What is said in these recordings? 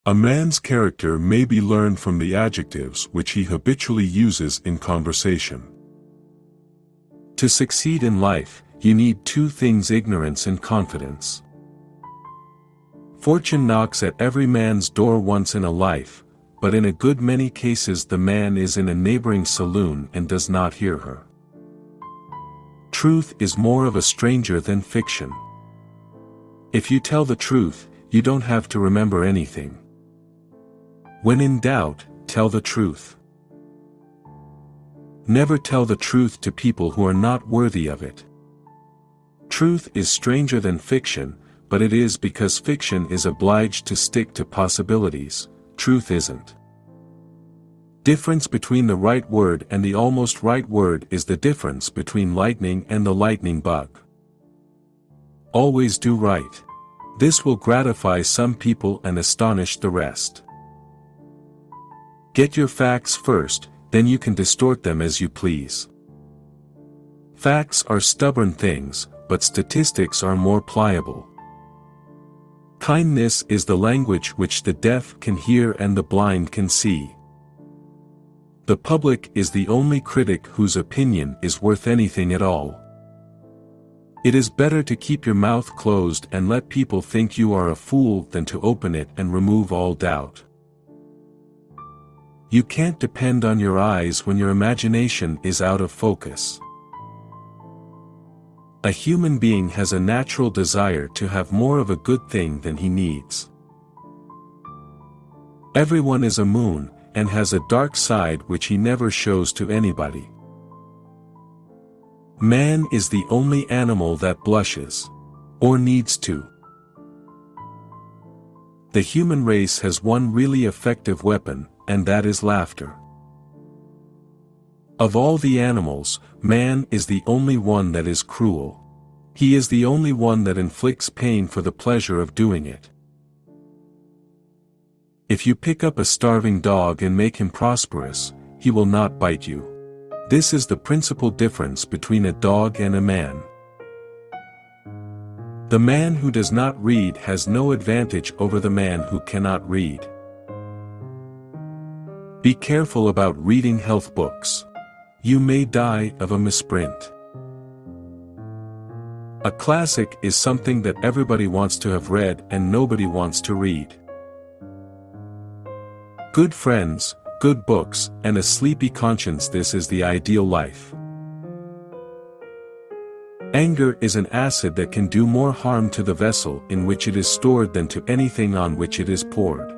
A man's character may be learned from the adjectives which he habitually uses in conversation. To succeed in life, you need two things: ignorance and confidence. Fortune knocks at every man's door once in a life, but in a good many cases the man is in a neighboring saloon and does not hear her. Truth is more of a stranger than fiction. If you tell the truth, you don't have to remember anything. When in doubt, tell the truth. Never tell the truth to people who are not worthy of it. Truth is stranger than fiction, but it is because fiction is obliged to stick to possibilities, truth isn't. Difference between the right word and the almost right word is the difference between lightning and the lightning bug. Always do right. This will gratify some people and astonish the rest. Get your facts first, then you can distort them as you please. Facts are stubborn things, but statistics are more pliable. Kindness is the language which the deaf can hear and the blind can see. The public is the only critic whose opinion is worth anything at all. It is better to keep your mouth closed and let people think you are a fool than to open it and remove all doubt. You can't depend on your eyes when your imagination is out of focus. A human being has a natural desire to have more of a good thing than he needs. Everyone is a moon, and has a dark side which he never shows to anybody. Man is the only animal that blushes. Or needs to. The human race has one really effective weapon, and that is laughter. Of all the animals, man is the only one that is cruel. He is the only one that inflicts pain for the pleasure of doing it. If you pick up a starving dog and make him prosperous, he will not bite you. This is the principal difference between a dog and a man. The man who does not read has no advantage over the man who cannot read. Be careful about reading health books. You may die of a misprint. A classic is something that everybody wants to have read and nobody wants to read. Good friends, good books, and a sleepy conscience, this is the ideal life. Anger is an acid that can do more harm to the vessel in which it is stored than to anything on which it is poured.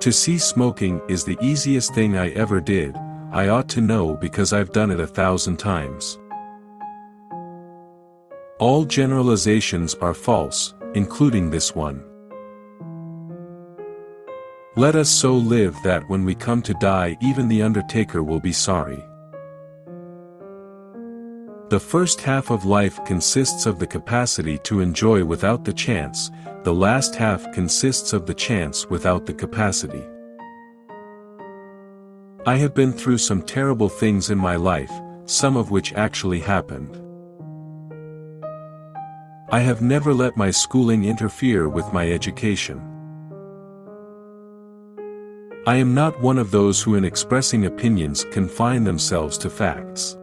To cease smoking is the easiest thing I ever did. I ought to know because I've done it 1,000 times. All generalizations are false, including this one. Let us so live that when we come to die even the undertaker will be sorry. The first half of life consists of the capacity to enjoy without the chance, the last half consists of the chance without the capacity. I have been through some terrible things in my life, some of which actually happened. I have never let my schooling interfere with my education. I am not one of those who in expressing opinions confine themselves to facts.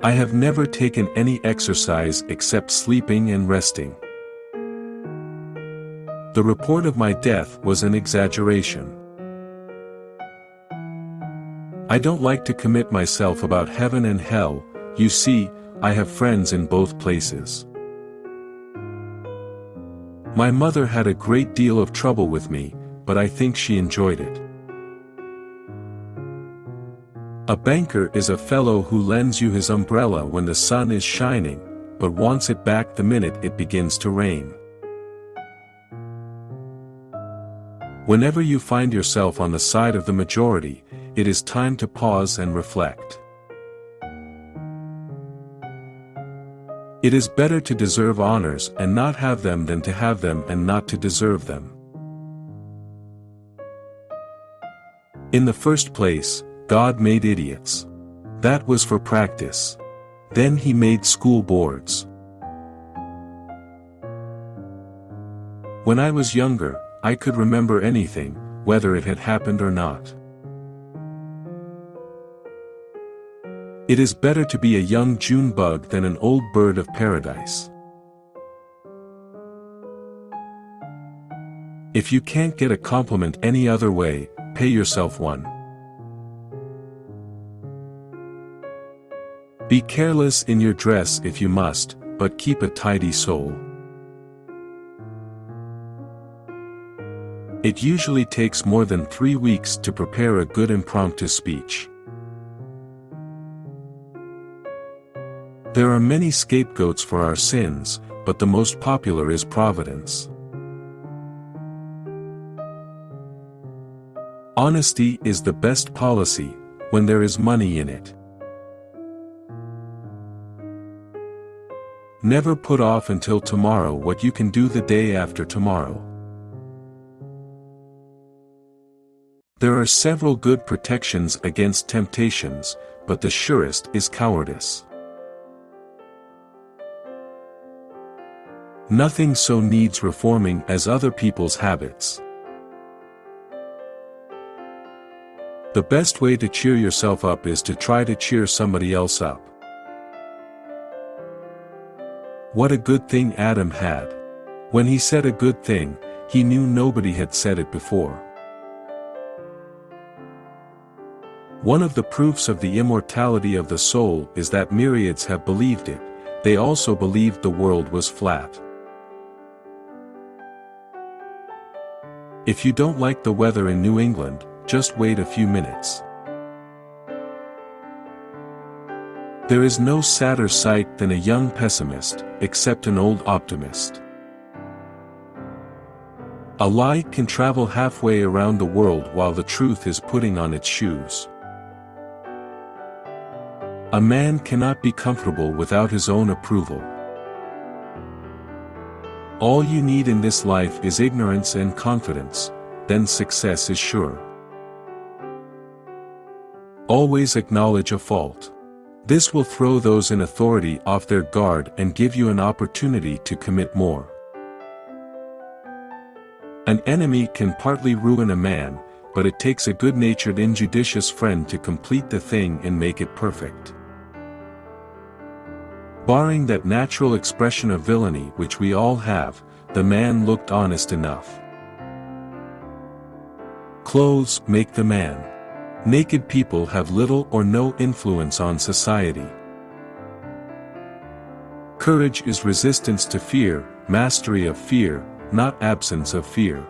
I have never taken any exercise except sleeping and resting. The report of my death was an exaggeration. I don't like to commit myself about heaven and hell. You see, I have friends in both places. My mother had a great deal of trouble with me, but I think she enjoyed it. A banker is a fellow who lends you his umbrella when the sun is shining, but wants it back the minute it begins to rain. Whenever you find yourself on the side of the majority, it is time to pause and reflect. It is better to deserve honors and not have them than to have them and not to deserve them. In the first place, God made idiots. That was for practice. Then he made school boards. When I was younger, I could remember anything, whether it had happened or not. It is better to be a young June bug than an old bird of paradise. If you can't get a compliment any other way, pay yourself one. Be careless in your dress if you must, but keep a tidy soul. It usually takes more than 3 weeks to prepare a good impromptu speech. There are many scapegoats for our sins, but the most popular is providence. Honesty is the best policy, when there is money in it. Never put off until tomorrow what you can do the day after tomorrow. There are several good protections against temptations, but the surest is cowardice. Nothing so needs reforming as other people's habits. The best way to cheer yourself up is to try to cheer somebody else up. What a good thing Adam had. When he said a good thing, he knew nobody had said it before. One of the proofs of the immortality of the soul is that myriads have believed it. They also believed the world was flat. If you don't like the weather in New England, just wait a few minutes. There is no sadder sight than a young pessimist, except an old optimist. A lie can travel halfway around the world while the truth is putting on its shoes. A man cannot be comfortable without his own approval. All you need in this life is ignorance and confidence, then success is sure. Always acknowledge a fault. This will throw those in authority off their guard and give you an opportunity to commit more. An enemy can partly ruin a man, but it takes a good-natured injudicious friend to complete the thing and make it perfect. Barring that natural expression of villainy which we all have, the man looked honest enough. Clothes make the man. Naked people have little or no influence on society. Courage is resistance to fear, mastery of fear, not absence of fear.